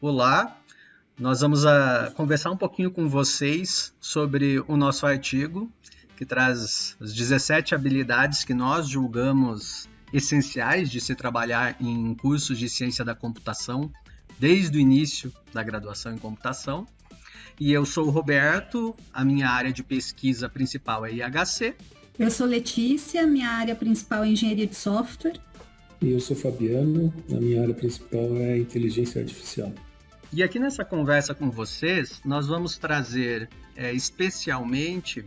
Olá, nós vamos conversar um pouquinho com vocês sobre o nosso artigo, que traz as 17 habilidades que nós julgamos essenciais de se trabalhar em cursos de ciência da computação, desde o início da graduação em computação. E eu sou o Roberto, a minha área de pesquisa principal é IHC. Eu sou Letícia, minha área principal é engenharia de software. E eu sou Fabiano, a minha área principal é inteligência artificial. E aqui nessa conversa com vocês, nós vamos trazer especialmente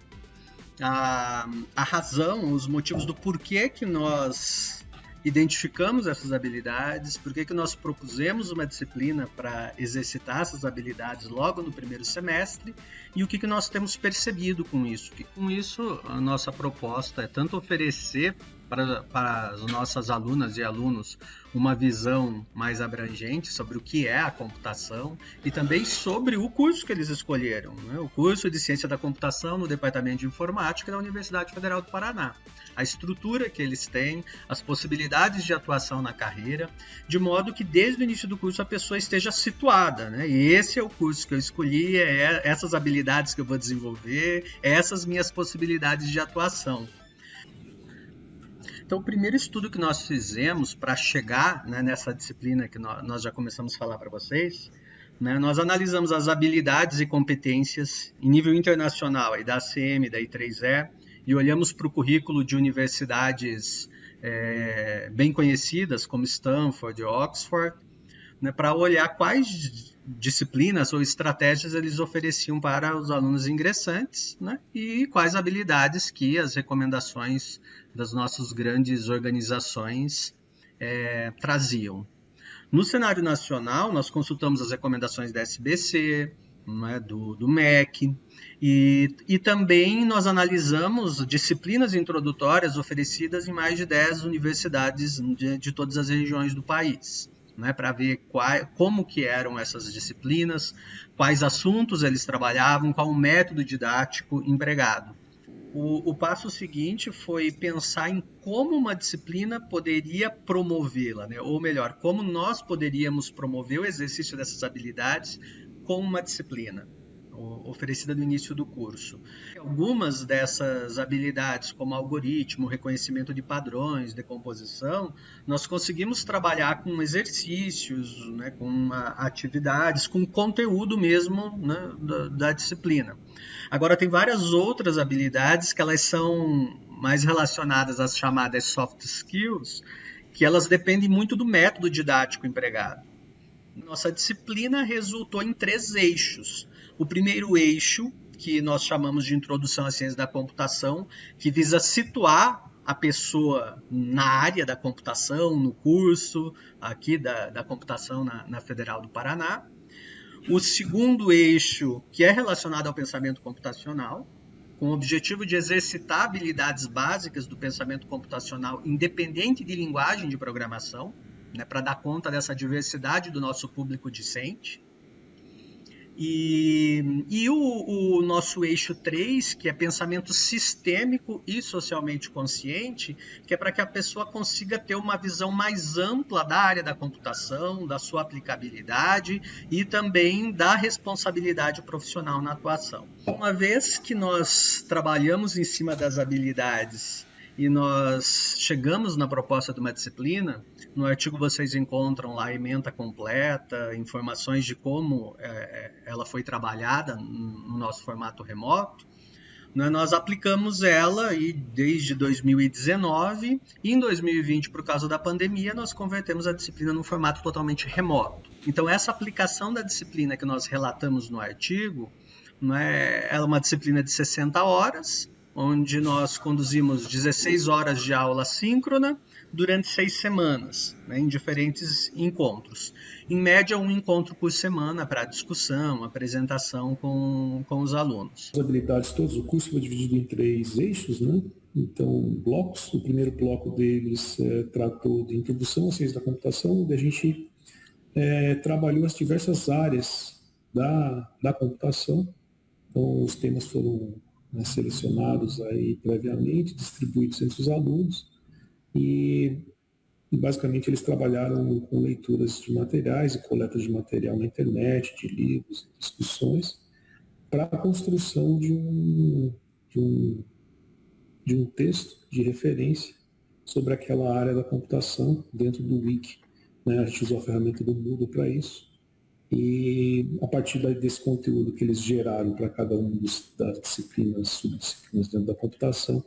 a razão, os motivos do porquê que nós identificamos essas habilidades, porquê que nós propusemos uma disciplina para exercitar essas habilidades logo no primeiro semestre e o que nós temos percebido com isso. Que com isso, a nossa proposta é tanto oferecer para as nossas alunas e alunos uma visão mais abrangente sobre o que é a computação e também sobre o curso que eles escolheram, né? O curso de Ciência da Computação no Departamento de Informática da Universidade Federal do Paraná. A estrutura que eles têm, as possibilidades de atuação na carreira, de modo que desde o início do curso a pessoa esteja situada, né? E esse é o curso que eu escolhi, essas habilidades que eu vou desenvolver, essas minhas possibilidades de atuação. Então, o primeiro estudo que nós fizemos para chegar, né, nessa disciplina que nós já começamos a falar para vocês, né, nós analisamos as habilidades e competências em nível internacional aí da ACM, da I3E, e olhamos para o currículo de universidades bem conhecidas, como Stanford e Oxford, né, para olhar quais disciplinas ou estratégias eles ofereciam para os alunos ingressantes, né, e quais habilidades que as recomendações das nossas grandes organizações traziam. No cenário nacional, nós consultamos as recomendações da SBC, né, do MEC, e também nós analisamos disciplinas introdutórias oferecidas em mais de 10 universidades de todas as regiões do país, né, para ver como que eram essas disciplinas, quais assuntos eles trabalhavam, qual o método didático empregado. O passo seguinte foi pensar em como uma disciplina poderia promovê-la, né? Ou melhor, como nós poderíamos promover o exercício dessas habilidades com uma disciplina oferecida no início do curso. Algumas dessas habilidades, como algoritmo, reconhecimento de padrões, decomposição, nós conseguimos trabalhar com exercícios, né, com atividades, com conteúdo mesmo, né, da disciplina. Agora, tem várias outras habilidades que elas são mais relacionadas às chamadas soft skills, que elas dependem muito do método didático empregado. Nossa disciplina resultou em 3 eixos. O primeiro eixo, que nós chamamos de Introdução à Ciência da Computação, que visa situar a pessoa na área da computação, no curso aqui da computação na Federal do Paraná. O segundo eixo, que é relacionado ao pensamento computacional, com o objetivo de exercitar habilidades básicas do pensamento computacional independente de linguagem de programação, né, para dar conta dessa diversidade do nosso público discente. E o nosso eixo 3, que é pensamento sistêmico e socialmente consciente, que é para que a pessoa consiga ter uma visão mais ampla da área da computação, da sua aplicabilidade e também da responsabilidade profissional na atuação. Uma vez que nós trabalhamos em cima das habilidades e nós chegamos na proposta de uma disciplina, no artigo vocês encontram lá a ementa completa, informações de como ela foi trabalhada no nosso formato remoto. Nós aplicamos ela desde 2019 e em 2020, por causa da pandemia, nós convertemos a disciplina num formato totalmente remoto. Então, essa aplicação da disciplina que nós relatamos no artigo, né, ela é uma disciplina de 60 horas, onde nós conduzimos 16 horas de aula síncrona durante 6 semanas, né, em diferentes encontros. Em média, um encontro por semana para discussão, apresentação com os alunos. As habilidades todas, o curso foi dividido em 3 eixos, né? Então, blocos. O primeiro bloco deles tratou de introdução à ciência da computação, onde a gente trabalhou as diversas áreas da computação. Então, os temas foram selecionados aí previamente, distribuídos entre os alunos, e e basicamente eles trabalharam com leituras de materiais e coleta de material na internet, de livros, discussões, para a construção de um texto de referência sobre aquela área da computação dentro do Wiki. Né? A gente usou a ferramenta do Moodle para isso. E a partir desse conteúdo que eles geraram para cada um das disciplinas, subdisciplinas dentro da computação,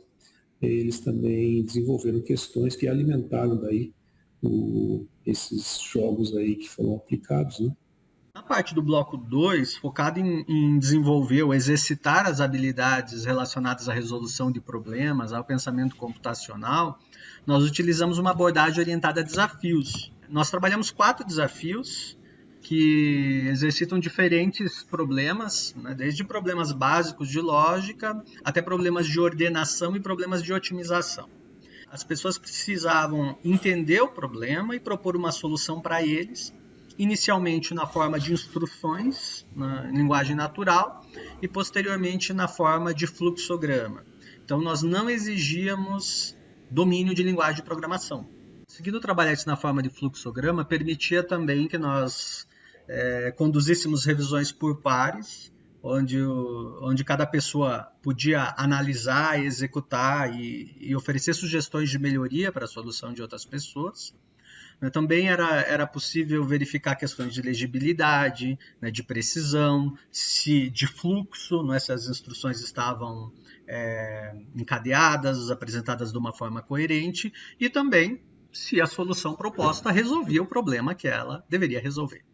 eles também desenvolveram questões que alimentaram daí esses jogos aí que foram aplicados, né? Na parte do bloco 2, focado em desenvolver ou exercitar as habilidades relacionadas à resolução de problemas, ao pensamento computacional, nós utilizamos uma abordagem orientada a desafios. Nós trabalhamos 4 desafios que exercitam diferentes problemas, né, desde problemas básicos de lógica até problemas de ordenação e problemas de otimização. As pessoas precisavam entender o problema e propor uma solução para eles, inicialmente na forma de instruções, na linguagem natural, e posteriormente na forma de fluxograma. Então, nós não exigíamos domínio de linguagem de programação. Seguindo trabalhar isso na forma de fluxograma, permitia também que nós conduzíssemos revisões por pares, onde cada pessoa podia analisar, executar e oferecer sugestões de melhoria para a solução de outras pessoas. Também era possível verificar questões de legibilidade, né, de precisão, de fluxo, né, se as instruções estavam encadeadas, apresentadas de uma forma coerente, e também se a solução proposta resolvia o problema que ela deveria resolver.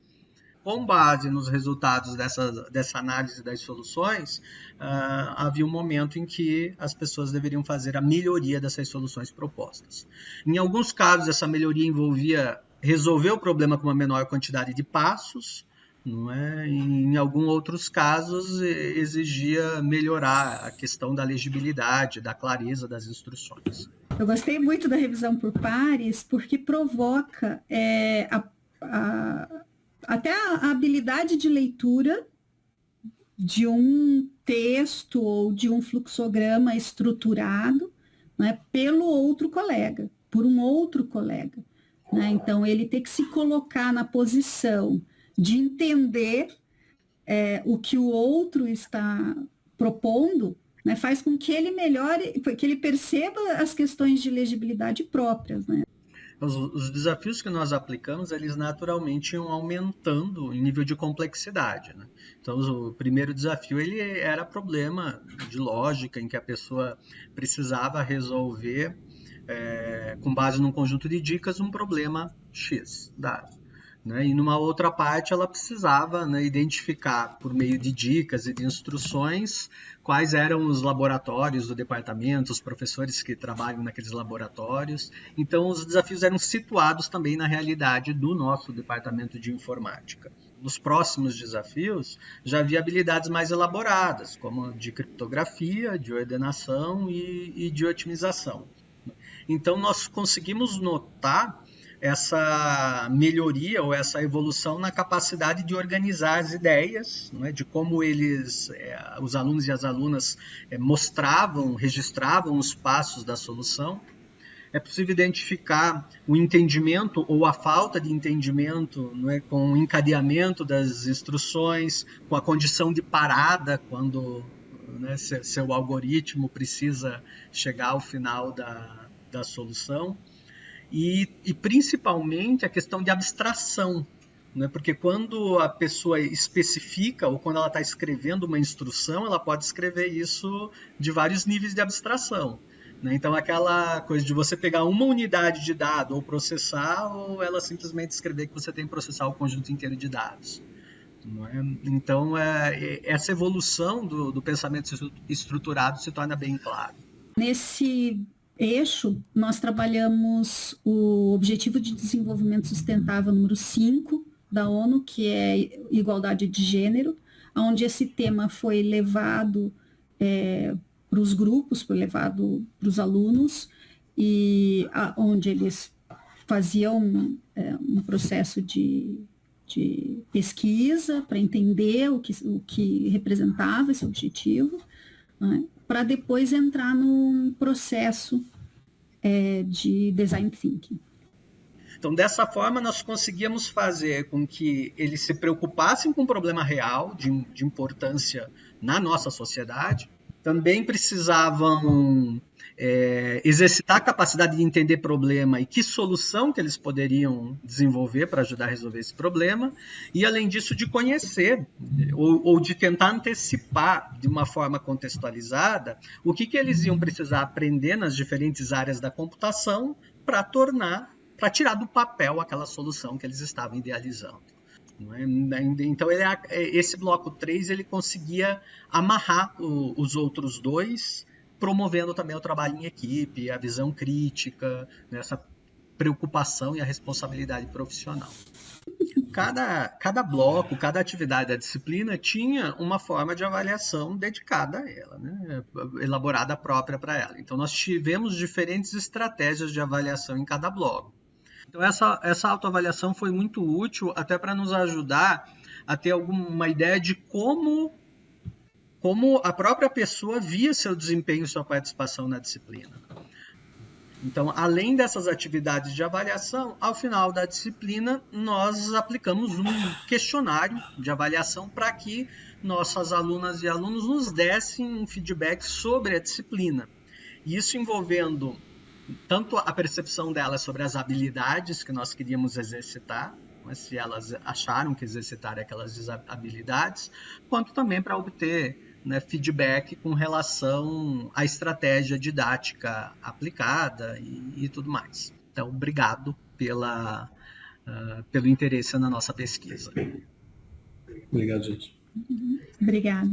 Com base nos resultados dessa análise das soluções, havia um momento em que as pessoas deveriam fazer a melhoria dessas soluções propostas. Em alguns casos, essa melhoria envolvia resolver o problema com uma menor quantidade de passos, não é? Em alguns outros casos, exigia melhorar a questão da legibilidade, da clareza das instruções. Eu gostei muito da revisão por pares, porque provoca até a habilidade de leitura de um texto ou de um fluxograma estruturado, né, pelo outro colega, por um outro colega. Né? Então, ele tem que se colocar na posição de entender o que o outro está propondo, né, faz com que ele melhore, que ele perceba as questões de legibilidade próprias, né? Os desafios que nós aplicamos, eles naturalmente iam aumentando em nível de complexidade, né? Então, o primeiro desafio ele era problema de lógica, em que a pessoa precisava resolver, com base num conjunto de dicas, um problema X dado. Né? E numa outra parte ela precisava, né, identificar por meio de dicas e de instruções quais eram os laboratórios do departamento, os professores que trabalham naqueles laboratórios. Então os desafios eram situados também na realidade do nosso departamento de informática. Nos próximos desafios já havia habilidades mais elaboradas, como de criptografia, de ordenação e de otimização. Então nós conseguimos notar essa melhoria ou essa evolução na capacidade de organizar as ideias, né, de como os alunos e as alunas registravam os passos da solução. É possível identificar o entendimento ou a falta de entendimento, né, com o encadeamento das instruções, com a condição de parada, quando, né, seu algoritmo precisa chegar ao final da solução. E principalmente a questão de abstração, né? Porque quando a pessoa especifica ou quando ela está escrevendo uma instrução, ela pode escrever isso de vários níveis de abstração. Né? Então, aquela coisa de você pegar uma unidade de dado ou processar, ou ela simplesmente escrever que você tem que processar o conjunto inteiro de dados. Não é? Então, essa evolução do pensamento estruturado se torna bem clara. Nesse eixo, nós trabalhamos o Objetivo de Desenvolvimento Sustentável número 5 da ONU, que é igualdade de gênero, onde esse tema foi levado para os grupos, foi levado para os alunos, e onde eles faziam um processo de pesquisa para entender o que representava esse objetivo, né? Para depois entrar num processo de design thinking. Então, dessa forma, nós conseguíamos fazer com que eles se preocupassem com um problema real, de importância na nossa sociedade. Também precisavam exercitar a capacidade de entender problema e que solução que eles poderiam desenvolver para ajudar a resolver esse problema. E, além disso, de conhecer ou de tentar antecipar de uma forma contextualizada o que eles iam precisar aprender nas diferentes áreas da computação para tirar do papel aquela solução que eles estavam idealizando. Não é? Então, esse bloco 3 ele conseguia amarrar os outros dois, promovendo também o trabalho em equipe, a visão crítica, né, essa preocupação e a responsabilidade profissional. Cada bloco, cada atividade da disciplina tinha uma forma de avaliação dedicada a ela, né, elaborada própria para ela. Então, nós tivemos diferentes estratégias de avaliação em cada bloco. Então, essa autoavaliação foi muito útil até para nos ajudar a ter alguma ideia de como a própria pessoa via seu desempenho e sua participação na disciplina. Então, além dessas atividades de avaliação, ao final da disciplina, nós aplicamos um questionário de avaliação para que nossas alunas e alunos nos dessem um feedback sobre a disciplina. Isso envolvendo tanto a percepção delas sobre as habilidades que nós queríamos exercitar, se elas acharam que exercitaram aquelas habilidades, quanto também para obter, né, feedback com relação à estratégia didática aplicada e tudo mais. Então, obrigado pelo interesse na nossa pesquisa. Obrigado, gente. Obrigada.